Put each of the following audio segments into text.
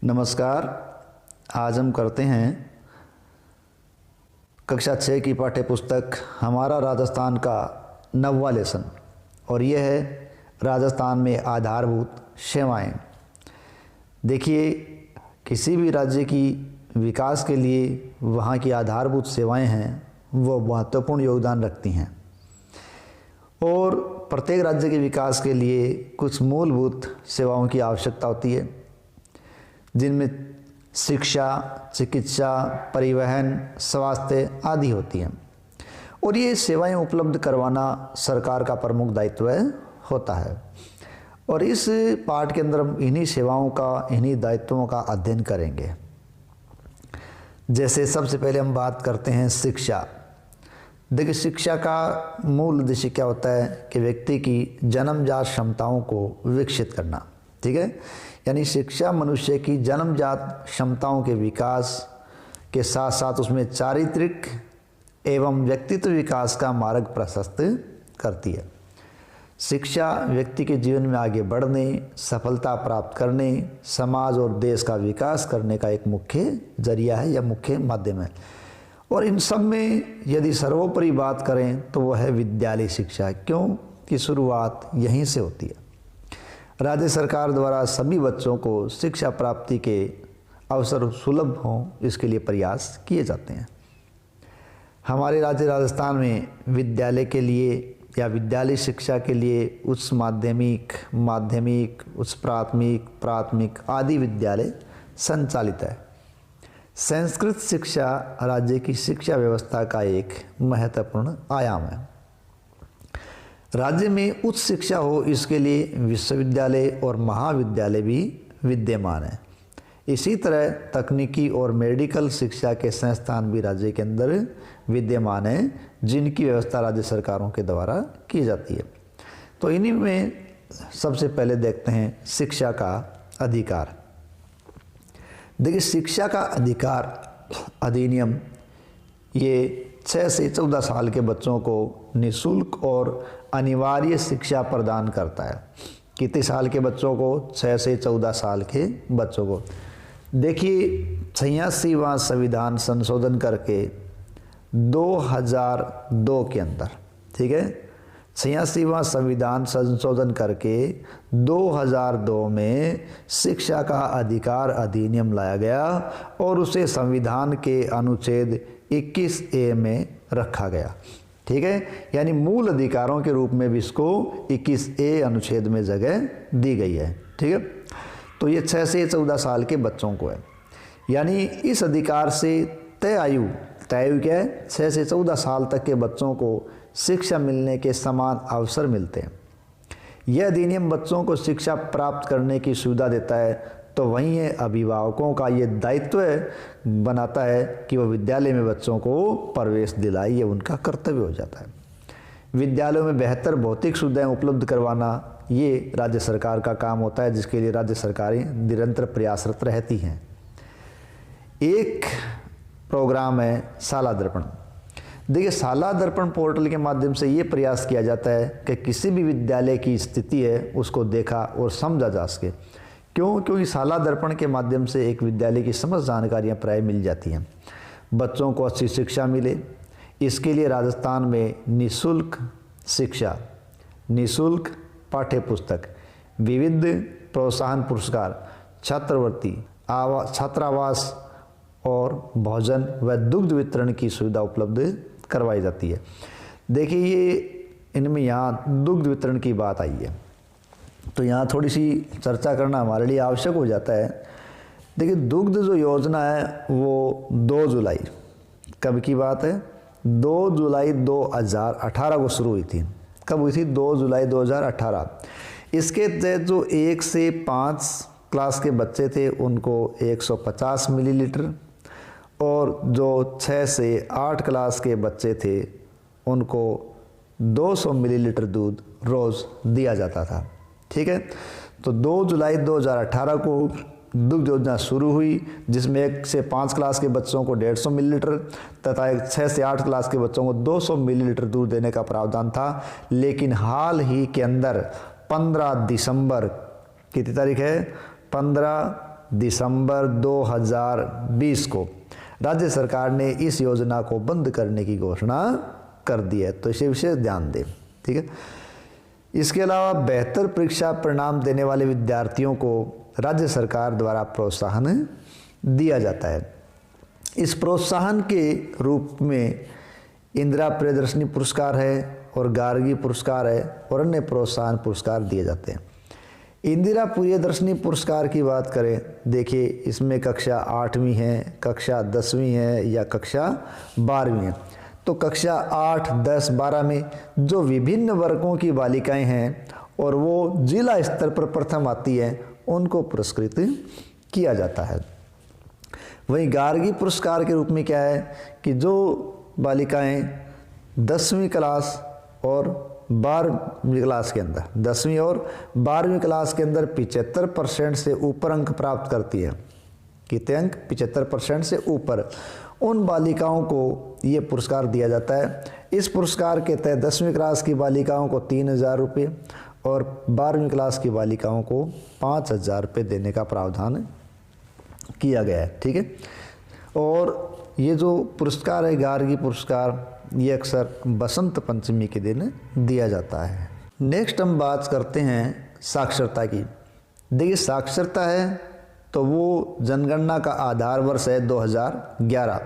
नमस्कार। आज हम करते हैं कक्षा 6 की पाठ्य पुस्तक हमारा राजस्थान का 9वां लेसन और यह है राजस्थान में आधारभूत सेवाएं। देखिए, किसी भी राज्य की विकास के लिए वहाँ की आधारभूत सेवाएं हैं वो महत्वपूर्ण योगदान रखती हैं और प्रत्येक राज्य के विकास के लिए कुछ मूलभूत सेवाओं की आवश्यकता होती है, जिनमें शिक्षा, चिकित्सा, परिवहन, स्वास्थ्य आदि होती हैं और ये सेवाएं उपलब्ध करवाना सरकार का प्रमुख दायित्व होता है। और इस पाठ के अंदर हम इन्हीं सेवाओं का, इन्हीं दायित्वों का अध्ययन करेंगे। जैसे सबसे पहले हम बात करते हैं शिक्षा। देखिए, शिक्षा का मूल उद्देश्य क्या होता है कि व्यक्ति की जन्मजात क्षमताओं को विकसित करना। ठीक है, यानी शिक्षा मनुष्य की जन्मजात क्षमताओं के विकास के साथ साथ उसमें चारित्रिक एवं व्यक्तित्व विकास का मार्ग प्रशस्त करती है। शिक्षा व्यक्ति के जीवन में आगे बढ़ने, सफलता प्राप्त करने, समाज और देश का विकास करने का एक मुख्य जरिया है या मुख्य माध्यम है। और इन सब में यदि सर्वोपरि बात करें तो वह है विद्यालय शिक्षा, क्योंकि शुरुआत यहीं से होती है। राज्य सरकार द्वारा सभी बच्चों को शिक्षा प्राप्ति के अवसर सुलभ हों, इसके लिए प्रयास किए जाते हैं। हमारे राज्य राजस्थान में विद्यालय के लिए या विद्यालय शिक्षा के लिए उच्च माध्यमिक, माध्यमिक, उच्च प्राथमिक, प्राथमिक आदि विद्यालय संचालित है। संस्कृत शिक्षा राज्य की शिक्षा व्यवस्था का एक महत्वपूर्ण आयाम है। राज्य में उच्च शिक्षा हो, इसके लिए विश्वविद्यालय और महाविद्यालय भी विद्यमान है। इसी तरह तकनीकी और मेडिकल शिक्षा के संस्थान भी राज्य के अंदर विद्यमान हैं, जिनकी व्यवस्था राज्य सरकारों के द्वारा की जाती है। तो इन्हीं में सबसे पहले देखते हैं शिक्षा का अधिकार। देखिए, शिक्षा का अधिकार अधिनियम ये 6 से 14 साल के बच्चों को निःशुल्क और अनिवार्य शिक्षा प्रदान करता है। कितने साल के बच्चों को? 6 से 14 साल के बच्चों को। देखिए, 86वां संविधान संशोधन करके 2002 के अंदर, ठीक है, 86वां संविधान संशोधन करके 2002 में शिक्षा का अधिकार अधिनियम लाया गया और उसे संविधान के अनुच्छेद 21A में रखा गया। ठीक है, यानी मूल अधिकारों के रूप में भी इसको 21A अनुच्छेद में जगह दी गई है। ठीक है, तो ये 6 से 14 साल के बच्चों को है। यानी इस अधिकार से तय आयु क्या है? 6 से 14 साल तक के बच्चों को शिक्षा मिलने के समान अवसर मिलते हैं। यह अधिनियम बच्चों को शिक्षा प्राप्त करने की सुविधा देता है, तो वहीं ये अभिभावकों का ये दायित्व बनाता है कि वह विद्यालय में बच्चों को प्रवेश दिलाए, ये उनका कर्तव्य हो जाता है। विद्यालयों में बेहतर भौतिक सुविधाएं उपलब्ध करवाना ये राज्य सरकार का काम होता है, जिसके लिए राज्य सरकारें निरंतर प्रयासरत रहती हैं। एक प्रोग्राम है शाला दर्पण। देखिए, शाला दर्पण पोर्टल के माध्यम से ये प्रयास किया जाता है कि किसी भी विद्यालय की स्थिति है उसको देखा और समझा जा सके। क्योंकि शाला दर्पण के माध्यम से एक विद्यालय की समस्त जानकारियाँ प्राय मिल जाती हैं, बच्चों को अच्छी शिक्षा मिले। इसके लिए राजस्थान में निःशुल्क शिक्षा, निःशुल्क पाठ्य पुस्तक, विविध प्रोत्साहन पुरस्कार, छात्रवृत्ति, छात्रावास और भोजन व दुग्ध वितरण की सुविधा उपलब्ध करवाई जाती है। देखिए, ये इनमें यहाँ दुग्ध वितरण की बात आई है, तो यहाँ थोड़ी सी चर्चा करना हमारे लिए आवश्यक हो जाता है। देखिए, दुग्ध जो योजना है वो 2 जुलाई, कब की बात है? 2 जुलाई 2018 को शुरू हुई थी। कब हुई थी? 2 जुलाई 2018। इसके तहत जो 1 से 5 क्लास के बच्चे थे उनको 150 मिलीलीटर और जो 6 से 8 क्लास के बच्चे थे उनको 200 मिलीलीटर दूध रोज़ दिया जाता था। ठीक है, तो 2 जुलाई 2018 को दुग्ध योजना शुरू हुई, जिसमें 1 से 5 क्लास के बच्चों को 150 मिलीलीटर तथा 6 से 8 क्लास के बच्चों को 200 मिलीलीटर दूध देने का प्रावधान था। लेकिन हाल ही के अंदर 15 दिसंबर, कितनी तारीख है? 15 दिसंबर 2020 को राज्य सरकार ने इस योजना को बंद करने की घोषणा कर दी है, तो इसे विशेष ध्यान दें। ठीक है। इसके अलावा बेहतर परीक्षा परिणाम देने वाले विद्यार्थियों को राज्य सरकार द्वारा प्रोत्साहन दिया जाता है। इस प्रोत्साहन के रूप में इंदिरा प्रियदर्शनी पुरस्कार है और गार्गी पुरस्कार है और अन्य प्रोत्साहन पुरस्कार दिए जाते हैं। इंदिरा प्रियदर्शनी पुरस्कार की बात करें, देखिए इसमें कक्षा 8वीं है, कक्षा 10वीं है या कक्षा 12वीं है। तो कक्षा 8, 10, 12 में जो विभिन्न वर्गों की बालिकाएं हैं और वो जिला स्तर पर प्रथम आती हैं, उनको पुरस्कृत किया जाता है। वहीं गार्गी पुरस्कार के रूप में क्या है कि जो बालिकाएं 10वीं क्लास और 12वीं क्लास के अंदर 10वीं और 12वीं क्लास के अंदर 75% से ऊपर अंक प्राप्त करती है, कितने अंक? 75% से ऊपर, उन बालिकाओं को ये पुरस्कार दिया जाता है। इस पुरस्कार के तहत 10वीं क्लास की बालिकाओं को 3000 रुपये और 12वीं क्लास की बालिकाओं को 5000 रुपये देने का प्रावधान किया गया है। ठीक है। और ये जो पुरस्कार है गार्गी पुरस्कार, ये अक्सर बसंत पंचमी के दिन दिया जाता है। नेक्स्ट हम बात करते हैं साक्षरता की। देखिए साक्षरता है तो वो जनगणना का आधार वर्ष है 2011।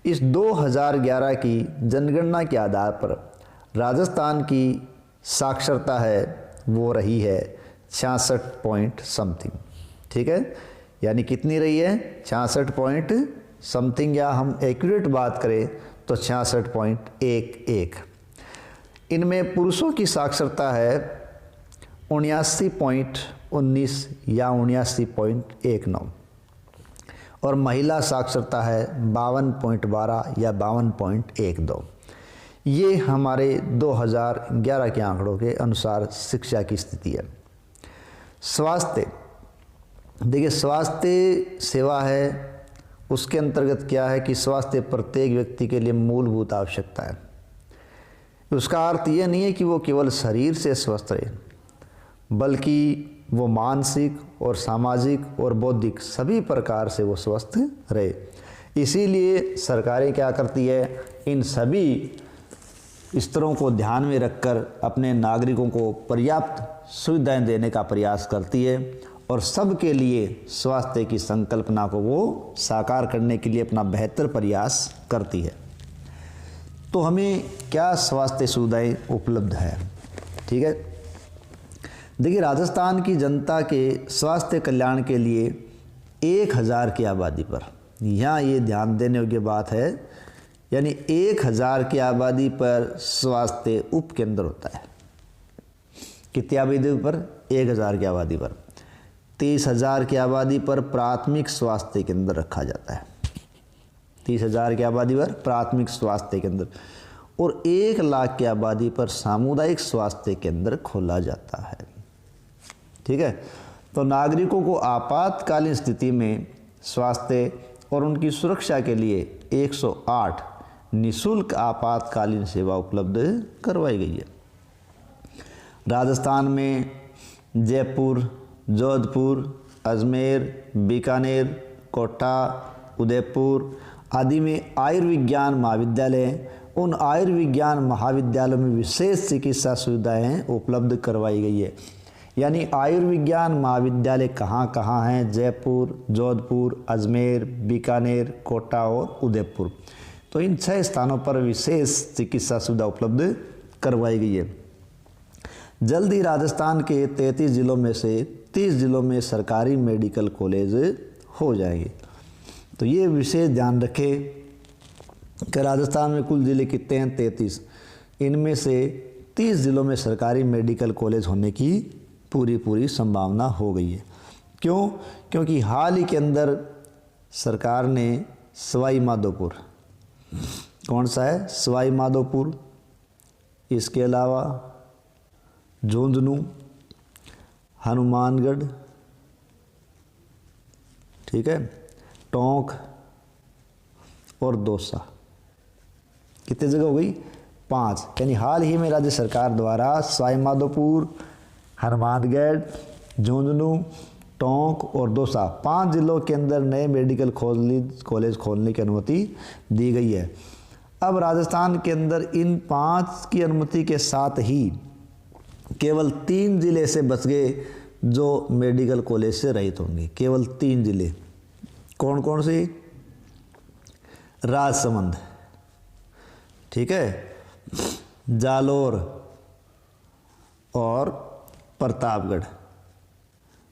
इस 2011 की जनगणना के आधार पर राजस्थान की साक्षरता है वो रही है 66 पॉइंट समथिंग। ठीक है, यानी कितनी रही है? 66 पॉइंट समथिंग, या हम एक्यूरेट बात करें तो 66.11। इनमें पुरुषों की साक्षरता है 79.19 या 79.19 और महिला साक्षरता है 52.12 या 52.12। ये हमारे 2011 के आंकड़ों के अनुसार शिक्षा की स्थिति है। स्वास्थ्य, देखिए स्वास्थ्य सेवा है, उसके अंतर्गत क्या है कि स्वास्थ्य प्रत्येक व्यक्ति के लिए मूलभूत आवश्यकता है। उसका अर्थ ये नहीं है कि वो केवल शरीर से स्वस्थ रहे, बल्कि वो मानसिक और सामाजिक और बौद्धिक सभी प्रकार से वो स्वस्थ रहे। इसीलिए सरकारें क्या करती है, इन सभी स्तरों को ध्यान में रखकर अपने नागरिकों को पर्याप्त सुविधाएं देने का प्रयास करती है और सबके लिए स्वास्थ्य की संकल्पना को वो साकार करने के लिए अपना बेहतर प्रयास करती है। तो हमें क्या स्वास्थ्य सुविधाएं उपलब्ध है? ठीक है, देखिए राजस्थान की जनता के स्वास्थ्य कल्याण के लिए 1000 की आबादी पर, यहाँ ये ध्यान देने योग्य बात है, यानी 1000 की आबादी पर स्वास्थ्य उप केंद्र होता है। कितनी आबादी पर? 1000 की आबादी पर। 30,000 की आबादी पर प्राथमिक स्वास्थ्य केंद्र रखा जाता है। 30,000 की आबादी पर प्राथमिक स्वास्थ्य केंद्र और 1 लाख की आबादी पर सामुदायिक स्वास्थ्य केंद्र खोला जाता है। ठीक है, तो नागरिकों को आपातकालीन स्थिति में स्वास्थ्य और उनकी सुरक्षा के लिए 108 निःशुल्क आपातकालीन सेवा उपलब्ध करवाई गई है। राजस्थान में जयपुर, जोधपुर, अजमेर, बीकानेर, कोटा, उदयपुर आदि में आयुर्विज्ञान महाविद्यालय हैं। उन आयुर्विज्ञान महाविद्यालयों में विशेष चिकित्सा सुविधाएं उपलब्ध करवाई गई है। यानी आयुर्विज्ञान महाविद्यालय कहाँ कहाँ हैं? जयपुर, जोधपुर, अजमेर, बीकानेर, कोटा और उदयपुर। तो इन 6 स्थानों पर विशेष चिकित्सा सुविधा उपलब्ध करवाई गई है। जल्द ही राजस्थान के 33 जिलों में से 30 जिलों में सरकारी मेडिकल कॉलेज हो जाएंगे। तो ये विशेष ध्यान रखें कि राजस्थान में कुल जिले कितने हैं? 33। इनमें से 30 जिलों में सरकारी मेडिकल कॉलेज होने की पूरी संभावना हो गई है। क्यों? क्योंकि हाल ही के अंदर सरकार ने सवाई माधोपुर, कौन सा है? सवाई माधोपुर, इसके अलावा झुंझुनू, हनुमानगढ़, ठीक है, टोंक और दौसा, कितनी जगह हो गई? 5। यानी हाल ही में राज्य सरकार द्वारा सवाई माधोपुर, हनुमानगढ़, झुंझुनू, टोंक और दौसा 5 जिलों के अंदर नए मेडिकल कॉलेज खोलने की अनुमति दी गई है। अब राजस्थान के अंदर इन 5 की अनुमति के साथ ही केवल 3 जिले से बच गए जो मेडिकल कॉलेज से रहित होंगे। केवल 3 जिले, कौन कौन से? राजसमंद, ठीक है, जालोर और प्रतापगढ़।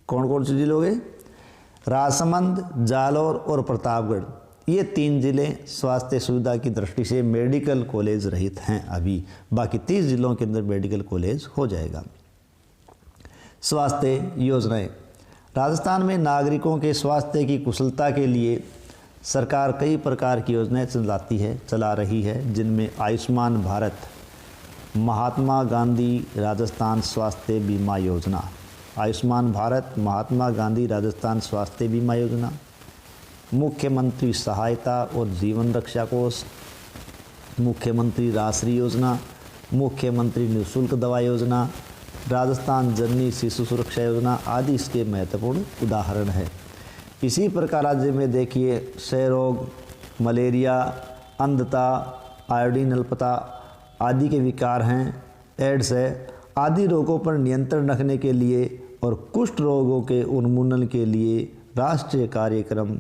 कौन कौन से जिले हो गए? राजसमंद, जालोर और प्रतापगढ़। ये 3 जिले स्वास्थ्य सुविधा की दृष्टि से मेडिकल कॉलेज रहित हैं अभी। बाकी 30 जिलों के अंदर मेडिकल कॉलेज हो जाएगा। स्वास्थ्य योजनाएं। राजस्थान में नागरिकों के स्वास्थ्य की कुशलता के लिए सरकार कई प्रकार की योजनाएं चला रही है, जिनमें आयुष्मान भारत, महात्मा गांधी राजस्थान स्वास्थ्य बीमा योजना, आयुष्मान भारत, महात्मा गांधी राजस्थान स्वास्थ्य बीमा योजना, मुख्यमंत्री सहायता और जीवन रक्षा कोष, मुख्यमंत्री राष्ट्रीय योजना, मुख्यमंत्री निःशुल्क दवा योजना, राजस्थान जननी शिशु सुरक्षा योजना आदि इसके महत्वपूर्ण उदाहरण है। इसी प्रकार राज्य में देखिए क्षय रोग, मलेरिया, अंधता, आयोडीन अल्पता आदि के विकार हैं, एड्स है, आदि रोगों पर नियंत्रण रखने के लिए और कुष्ठ रोगों के उन्मूलन के लिए राष्ट्रीय कार्यक्रम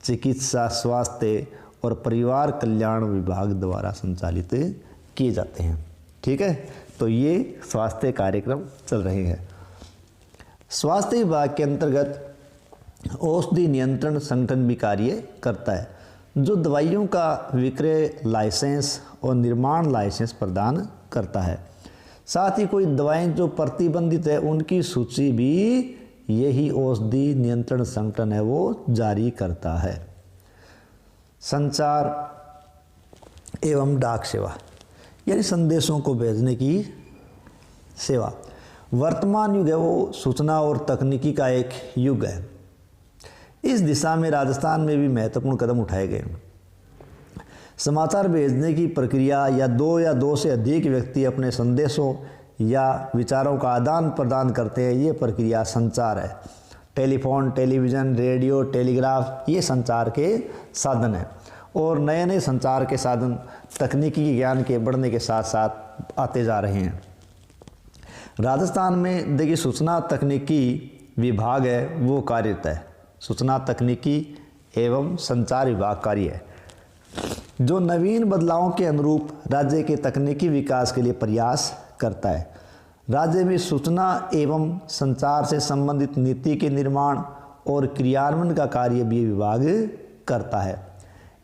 चिकित्सा, स्वास्थ्य और परिवार कल्याण विभाग द्वारा संचालित किए जाते हैं। ठीक है, तो ये स्वास्थ्य कार्यक्रम चल रहे हैं। स्वास्थ्य विभाग के अंतर्गत औषधि नियंत्रण संगठन भी कार्य करता है, जो दवाइयों का विक्रय लाइसेंस और निर्माण लाइसेंस प्रदान करता है। साथ ही कोई दवाएं जो प्रतिबंधित है उनकी सूची भी यही औषधि नियंत्रण संगठन है वो जारी करता है। संचार एवं डाक सेवा यानी संदेशों को भेजने की सेवा। वर्तमान युग है वो सूचना और तकनीकी का एक युग है। इस दिशा में राजस्थान में भी महत्वपूर्ण कदम उठाए गए। समाचार भेजने की प्रक्रिया या दो से अधिक व्यक्ति अपने संदेशों या विचारों का आदान प्रदान करते हैं, ये प्रक्रिया संचार है। टेलीफोन, टेलीविज़न, रेडियो, टेलीग्राफ ये संचार के साधन हैं और नए नए संचार के साधन तकनीकी ज्ञान के बढ़ने के साथ साथ आते जा रहे हैं। राजस्थान में देखिए सूचना तकनीकी विभाग है वो कार्यरत है। सूचना तकनीकी एवं संचार विभाग कार्य है जो नवीन बदलावों के अनुरूप राज्य के तकनीकी विकास के लिए प्रयास करता है। राज्य में सूचना एवं संचार से संबंधित नीति के निर्माण और क्रियान्वयन का कार्य भी विभाग करता है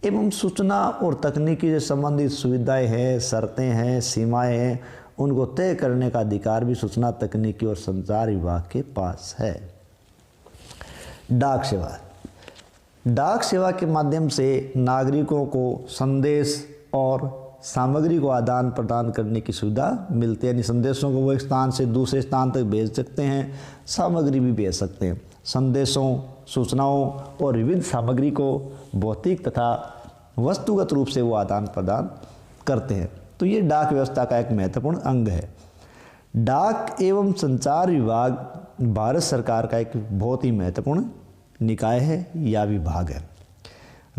एवं सूचना और तकनीकी से संबंधित सुविधाएं हैं, शर्तें हैं, सीमाएं हैं, उनको तय करने का अधिकार भी सूचना तकनीकी और संचार विभाग के पास है। डाक सेवा। डाक सेवा के माध्यम से नागरिकों को संदेश और सामग्री को आदान प्रदान करने की सुविधा मिलती है। यानी संदेशों को वो एक स्थान से दूसरे स्थान तक भेज सकते हैं, सामग्री भी भेज सकते हैं। संदेशों, सूचनाओं और विविध सामग्री को भौतिक तथा वस्तुगत रूप से वो आदान प्रदान करते हैं। तो ये डाक व्यवस्था का एक महत्वपूर्ण अंग है। डाक एवं संचार विभाग भारत सरकार का एक बहुत ही महत्वपूर्ण निकाय है या विभाग है।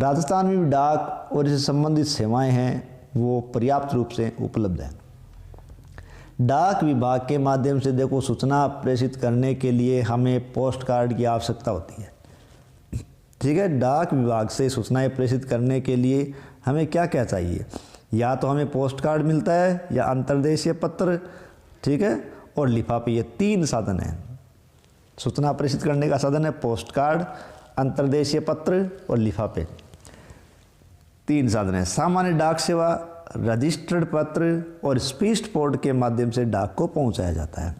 राजस्थान में भी डाक और इससे संबंधित सेवाएं हैं वो पर्याप्त रूप से उपलब्ध है। डाक विभाग के माध्यम से देखो सूचना प्रेषित करने के लिए हमें पोस्ट कार्ड की आवश्यकता होती है। ठीक है, डाक विभाग से सूचनाएं प्रेषित करने के लिए हमें क्या क्या चाहिए? या तो हमें पोस्ट कार्ड मिलता है या अंतर्देशीय पत्र, ठीक है, और लिफाफे। ये 3 साधन हैं। सूचना प्रेषित करने का साधन है पोस्ट कार्ड, अंतर्देशीय पत्र और लिफाफे। 3 साधन है। सामान्य डाक सेवा रजिस्टर्ड पत्र और स्पीड पोस्ट के माध्यम से डाक को पहुंचाया जाता है।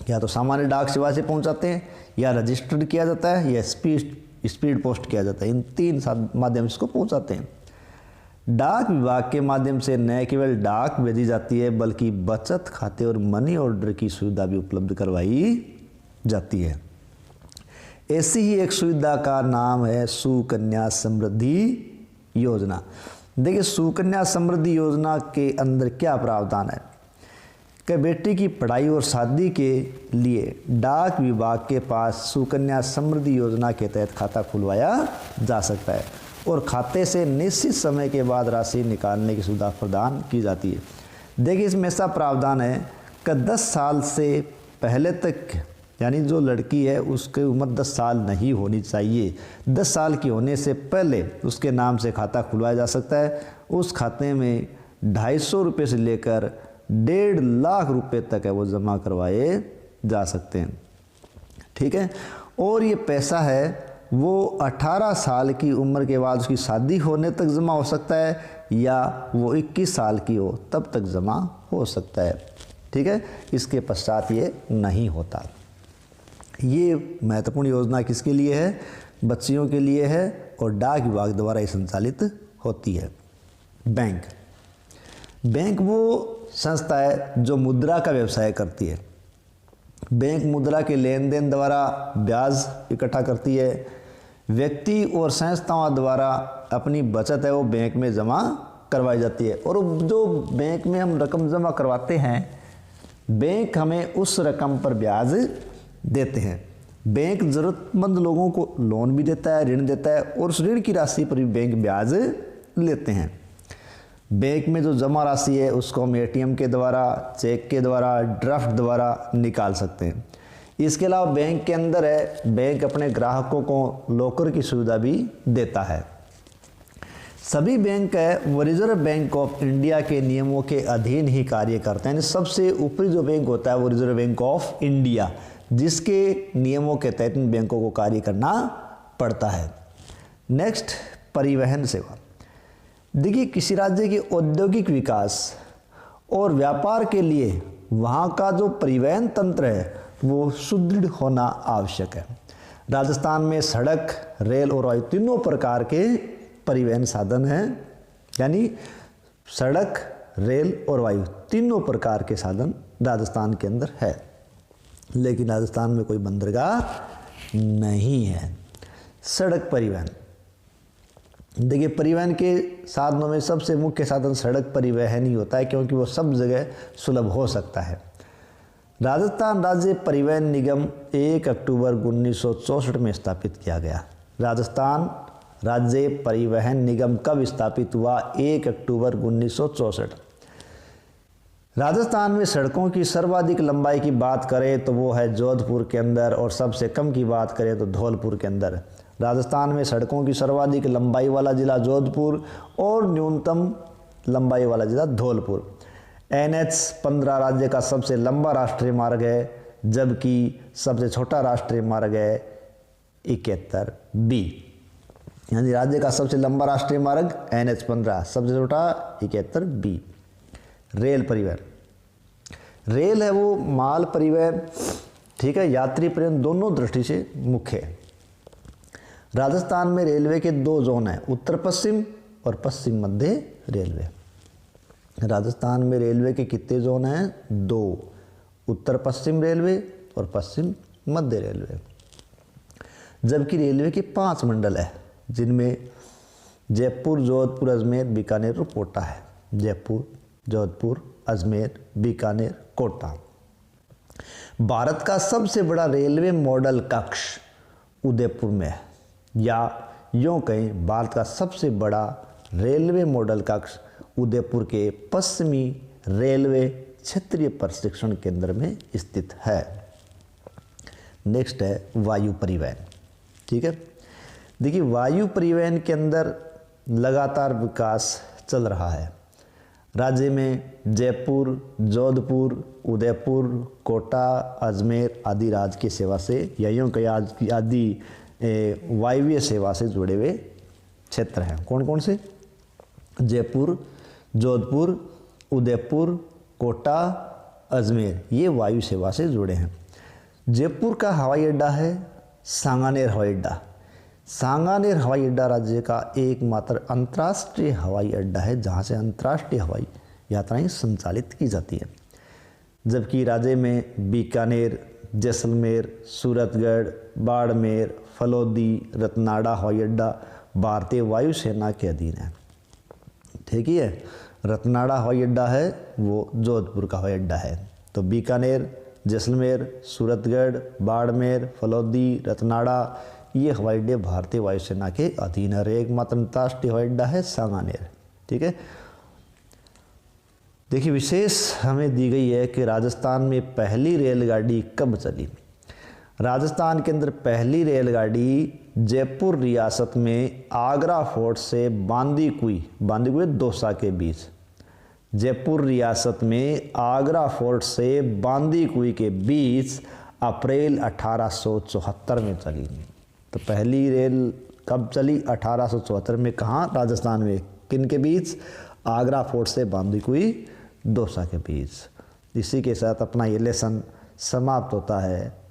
या तो सामान्य डाक सेवा से पहुंचाते हैं, या रजिस्टर्ड किया जाता है, या स्पीड पोस्ट किया जाता है। इन 3 माध्यम से इसको पहुंचाते हैं। डाक विभाग के माध्यम से न केवल डाक भेजी जाती है बल्कि बचत खाते और मनी ऑर्डर की सुविधा भी उपलब्ध करवाई जाती है। ऐसी ही एक सुविधा का नाम है सुकन्या समृद्धि योजना। देखिए सुकन्या समृद्धि योजना के अंदर क्या प्रावधान है कि बेटी की पढ़ाई और शादी के लिए डाक विभाग के पास सुकन्या समृद्धि योजना के तहत खाता खुलवाया जा सकता है और खाते से निश्चित समय के बाद राशि निकालने की सुविधा प्रदान की जाती है। देखिए, इसमें ऐसा प्रावधान है कि 10 साल से पहले तक, यानी जो लड़की है उसकी उम्र 10 साल नहीं होनी चाहिए। 10 साल की होने से पहले उसके नाम से खाता खुलवाया जा सकता है। उस खाते में 250 रुपये से लेकर 1.5 लाख रुपए तक है वो जमा करवाए जा सकते हैं। ठीक है, और ये पैसा है वो 18 साल की उम्र के बाद उसकी शादी होने तक जमा हो सकता है या वो 21 साल की हो तब तक जमा हो सकता है। ठीक है, इसके पश्चात ये नहीं होता। ये महत्वपूर्ण योजना किसके लिए है? बच्चियों के लिए है और डाक विभाग द्वारा ये संचालित होती है। बैंक वो संस्था है जो मुद्रा का व्यवसाय करती है। बैंक मुद्रा के लेन देन द्वारा ब्याज इकट्ठा करती है। व्यक्ति और संस्थाओं द्वारा अपनी बचत है वो बैंक में जमा करवाई जाती है और जो बैंक में हम रकम जमा करवाते हैं, बैंक हमें उस रकम पर ब्याज देते हैं। बैंक ज़रूरतमंद लोगों को लोन भी देता है, ऋण देता है और उस ऋण की राशि पर भी बैंक ब्याज लेते हैं। बैंक में जो जमा राशि है उसको हम ATM के द्वारा, चेक के द्वारा, ड्राफ्ट द्वारा निकाल सकते हैं। इसके अलावा बैंक के अंदर है, बैंक अपने ग्राहकों को लॉकर की सुविधा भी देता है। सभी बैंक है वो रिजर्व बैंक ऑफ इंडिया के नियमों के अधीन ही कार्य करते हैं। सबसे ऊपरी जो बैंक होता है वो रिजर्व बैंक ऑफ इंडिया, जिसके नियमों के तहत इन बैंकों को कार्य करना पड़ता है। नेक्स्ट, परिवहन सेवा। देखिए, किसी राज्य के औद्योगिक विकास और व्यापार के लिए वहाँ का जो परिवहन तंत्र है वो सुदृढ़ होना आवश्यक है। राजस्थान में सड़क, रेल और वायु तीनों प्रकार के परिवहन साधन हैं, यानी सड़क, रेल और वायु तीनों प्रकार के साधन राजस्थान के अंदर है, लेकिन राजस्थान में कोई बंदरगाह नहीं है। सड़क परिवहन, देखिए परिवहन के साधनों में सबसे मुख्य साधन सड़क परिवहन ही होता है, क्योंकि वो सब जगह सुलभ हो सकता है। राजस्थान राज्य परिवहन निगम 1 अक्टूबर 1964 में स्थापित किया गया। राजस्थान राज्य परिवहन निगम कब स्थापित हुआ? 1 अक्टूबर 1964। राजस्थान में सड़कों की सर्वाधिक लंबाई की बात करें तो वो है जोधपुर के अंदर, और सबसे कम की बात करें तो धौलपुर के अंदर। राजस्थान में सड़कों की सर्वाधिक लंबाई वाला जिला जोधपुर और न्यूनतम लंबाई वाला जिला धौलपुर। NH 15 राज्य का सबसे लंबा राष्ट्रीय मार्ग है, जबकि सबसे छोटा राष्ट्रीय मार्ग है 71B। यानी राज्य का सबसे लंबा राष्ट्रीय मार्ग NH 15, सबसे छोटा 71B। रेल परिवहन, रेल है वो माल परिवहन, ठीक है, यात्री परिवहन दोनों दृष्टि से मुख्य है। राजस्थान में रेलवे के 2 जोन हैं, उत्तर पश्चिम और पश्चिम मध्य रेलवे। राजस्थान में रेलवे के कितने जोन हैं? 2, उत्तर पश्चिम रेलवे और पश्चिम मध्य रेलवे। जबकि रेलवे के 5 मंडल है, जिनमें जयपुर, जोधपुर, अजमेर, बीकानेर और कोटा है। जयपुर, जोधपुर, अजमेर, बीकानेर, कोटा। भारत का सबसे बड़ा रेलवे मॉडल कक्ष उदयपुर में है, या यूँ कहें भारत का सबसे बड़ा रेलवे मॉडल कक्ष उदयपुर के पश्चिमी रेलवे क्षेत्रीय प्रशिक्षण केंद्र में स्थित है। नेक्स्ट है वायु परिवहन। ठीक है, देखिए वायु परिवहन के अंदर लगातार विकास चल रहा है। राज्य में जयपुर, जोधपुर, उदयपुर, कोटा, अजमेर आदि राज्य की सेवा से या यूँ कहीं आदि वायवीय सेवा से जुड़े हुए क्षेत्र हैं। कौन कौन से? जयपुर, जोधपुर, उदयपुर, कोटा, अजमेर, ये वायु सेवा से जुड़े हैं। जयपुर का हवाई अड्डा है सांगानेर हवाई अड्डा। सांगानेर हवाई अड्डा राज्य का एकमात्र अंतर्राष्ट्रीय हवाई अड्डा है जहाँ से अंतर्राष्ट्रीय हवाई यात्राएं संचालित की जाती हैं। जबकि राज्य में बीकानेर, जैसलमेर, सूरतगढ़, बाड़मेर, फलोदी, रतनाड़ा हवाई अड्डा भारतीय वायुसेना के अधीन है। ठीक है, रतनाड़ा हवाई अड्डा है वो जोधपुर का हवाई अड्डा है। तो बीकानेर, जैसलमेर, सूरतगढ़, बाड़मेर, फलौदी, रतनाड़ा, ये हवाई अड्डे भारतीय वायुसेना के अधीन है। एकमात्र अंतर्राष्ट्रीय हवाई अड्डा है सांगानेर। ठीक है, देखिए विशेष हमें दी गई है कि राजस्थान में पहली रेलगाड़ी कब चली। राजस्थान के अंदर पहली रेलगाड़ी जयपुर रियासत में आगरा फोर्ट से बांदीकुई दौसा के बीच, जयपुर रियासत में आगरा फोर्ट से बांदीकुई के बीच अप्रैल 1874 में चली। तो पहली रेल कब चली? 1874 में। कहाँ? राजस्थान में। किन के बीच? आगरा फोर्ट से बांदीकुई दौसा के बीच। इसी के साथ अपना ये लेसन समाप्त होता है।